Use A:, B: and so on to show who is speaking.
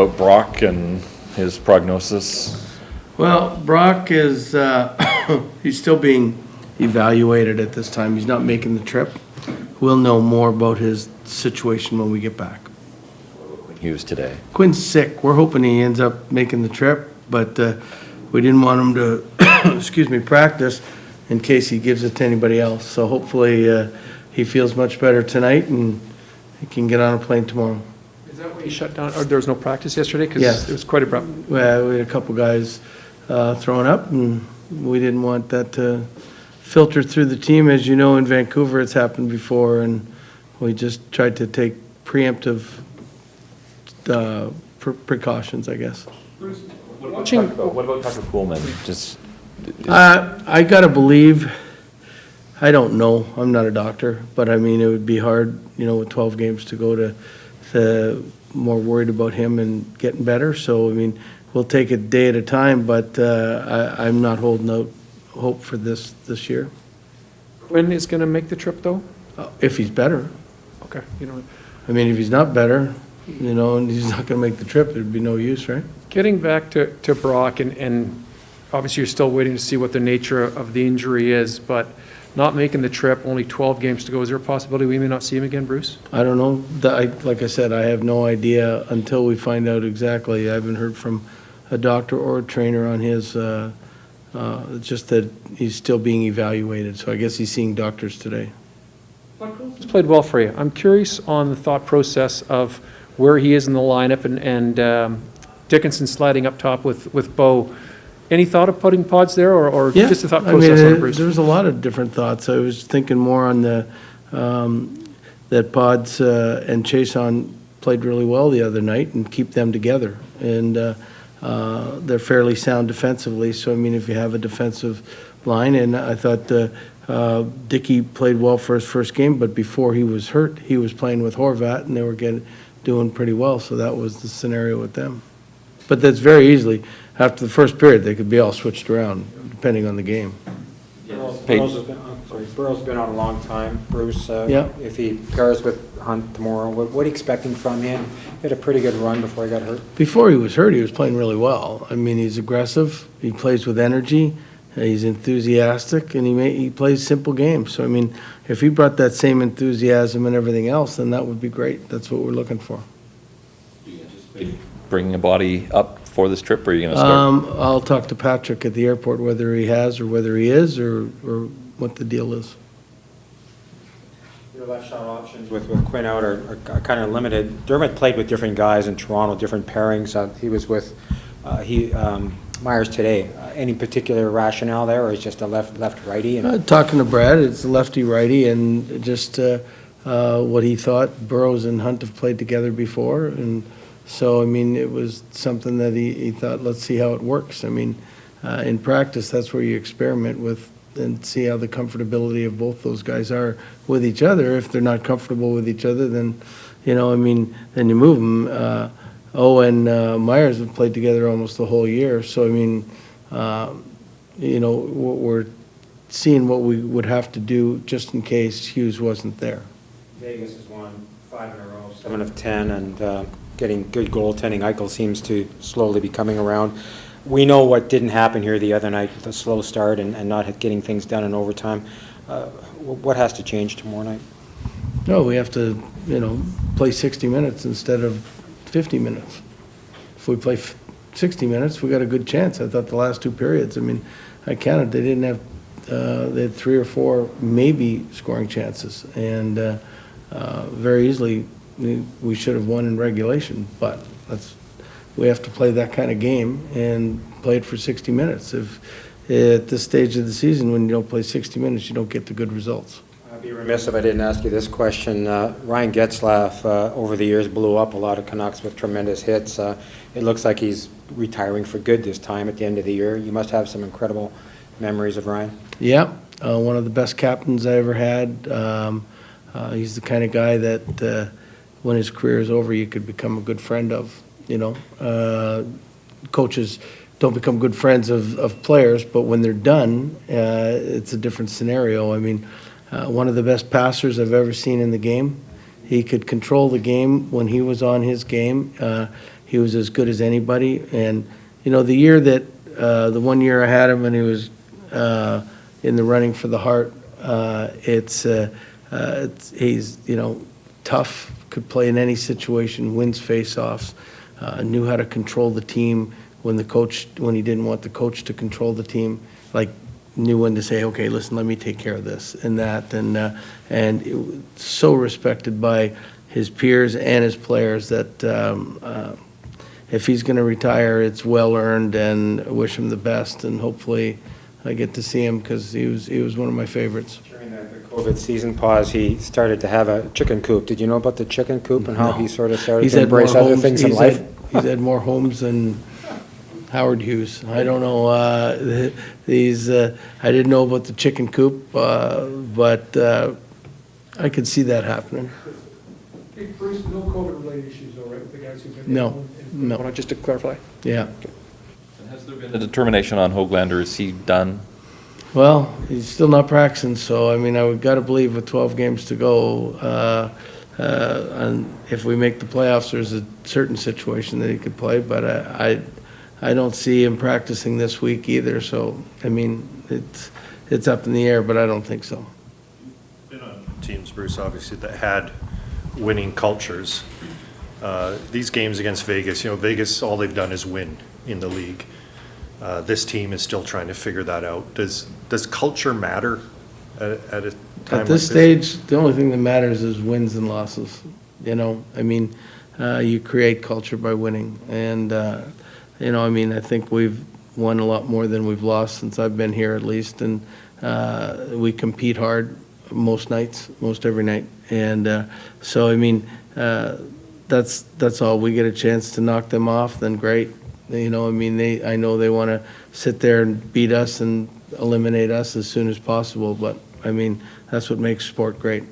A: about Brock and his prognosis?
B: Well, Brock is, he's still being evaluated at this time. He's not making the trip. We'll know more about his situation when we get back.
A: Hughes today.
B: Quinn's sick. We're hoping he ends up making the trip, but we didn't want him to, practice in case he gives it to anybody else. So hopefully he feels much better tonight and he can get on a plane tomorrow.
C: Is that why he shut down, or there was no practice yesterday? Because
B: Yes.
C: it was quite abrupt.
B: Well, we had a couple guys throwing up, and we didn't want that to filter through the team. As you know, in Vancouver, it's happened before, and we just tried to take preemptive precautions, I guess.
A: What about Tucker Coolman? Just
B: I gotta believe, I don't know, I'm not a doctor, but I mean, it would be hard, with 12 games to go to more worried about him and getting better. So, I mean, we'll take it day at a time, but I'm not holding out hope for this year.
C: Quinn is going to make the trip, though?
B: If he's better.
C: Okay.
B: I mean, if he's not better, and he's not gonna make the trip, there'd be no use, right?
C: Getting back to Brock, and obviously you're still waiting to see what the nature of the injury is, but not making the trip, only 12 games to go. Is there a possibility we may not see him again, Bruce?
B: I don't know. Like I said, I have no idea until we find out exactly. I haven't heard from a doctor or a trainer on his, just that he's still being evaluated. So I guess he's seeing doctors today.
C: He's played well for you. I'm curious on the thought process of where he is in the lineup and Dickinson sliding up top with Bo. Any thought of putting Pods there, or
B: Yeah,
C: just a thought process on Bruce?
B: There was a lot of different thoughts. I was thinking more on the that Pods and Chason played really well the other night, and keep them together. And they're fairly sound defensively. So I mean, if you have a defensive line, and I thought Dickey played well for his first game, but before he was hurt, he was playing with Horvat, and they were doing pretty well. So that was the scenario with them. But that's very easily, after the first period, they could be all switched around, depending on the game.
D: Burrow's been on a long time, Bruce.
B: Yeah.
D: If he pairs with Hunt tomorrow, what are you expecting from him? He had a pretty good run before he got hurt.
B: Before he was hurt, he was playing really well. I mean, he's aggressive, he plays with energy, he's enthusiastic, and he plays simple games. So, I mean, if he brought that same enthusiasm and everything else, then that would be great. That's what we're looking for.
A: bringing a body up for this trip, or are you going to start?
B: I'll talk to Patrick at the airport whether he has or whether he is or what the deal is.
D: Your left shot options with Quinn out are kind of limited. Dermott played with different guys in Toronto, different pairings. He was with Myers today. Any particular rationale there, or is just a left-righty?
B: Talking to Brad, it's lefty-righty, and just what he thought. Burrows and Hunt have played together before, and so, I mean, it was something that he thought, let's see how it works. I mean, in practice, that's where you experiment with and see how the comfortability of both those guys are with each other. If they're not comfortable with each other, then, then you move them. And Myers have played together almost the whole year. So, I mean, we're seeing what we would have to do just in case Hughes wasn't there.
D: Vegas has won 5 in a row, 7 of 10, and getting good goaltending. Eichel seems to slowly be coming around. We know what didn't happen here the other night with a slow start and not getting things done in overtime. What has to change tomorrow night?
B: No, we have to, play 60 minutes instead of 50 minutes. If we play 60 minutes, we got a good chance. I thought the last 2 periods, I mean, I counted, they didn't have, they had 3 or 4 maybe scoring chances. And very easily, we should have won in regulation, but we have to play that kind of game and play it for 60 minutes. If at this stage of the season, when you don't play 60 minutes, you don't get the good results.
D: I'd be remiss if I didn't ask you this question. Ryan Getzlaf, over the years, blew up a lot of Canucks with tremendous hits. It looks like he's retiring for good this time at the end of the year. You must have some incredible memories of Ryan. Yeah,
B: one of the best captains I ever had. He's the kind of guy that when his career is over, you could become a good friend of. Coaches don't become good friends of players, but when they're done, it's a different scenario. I mean, one of the best passers I've ever seen in the game. He could control the game when he was on his game. he was as good as anybody. And, the year that, the 1 year I had him and he was in the running for the Hart, he's, tough, could play in any situation, wins face-offs, knew how to control the team when he didn't want the coach to control the team, knew when to say, okay, listen, let me take care of this and that. And it was so respected by his peers and his players that if he's going to retire, it's well-earned, and I wish him the best. And hopefully I get to see him because he was one of my favorites.
D: During the COVID season pause, he started to have a chicken coop. Did you know about the chicken coop and how he sort of started to embrace other things in life?
B: He's had more homes than Howard Hughes. I don't know. I didn't know about the chicken coop, but I could see that happening.
C: Hey, Bruce, no COVID-related issues, though, right, with the guys who've been?
B: No.
C: Just to clarify.
B: Yeah.
A: Has there been a determination on Höglander? Is he done?
B: Well, he's still not practicing, so, I would got to believe with 12 games to go, and if we make the playoffs, there's a certain situation that he could play, but I don't see him practicing this week either, so, it's up in the air, but I don't think so.
E: Been on teams, Bruce, obviously, that had winning cultures. These games against Vegas, Vegas, all they've done is win in the league. This team is still trying to figure that out. Does culture matter at a time like this?
B: At this stage, the only thing that matters is wins and losses. You create culture by winning. And, I think we've won a lot more than we've lost since I've been here at least. And we compete hard most nights, most every night. And that's all. We get a chance to knock them off, then great. I know they want to sit there and beat us and eliminate us as soon as possible, but that's what makes sport great.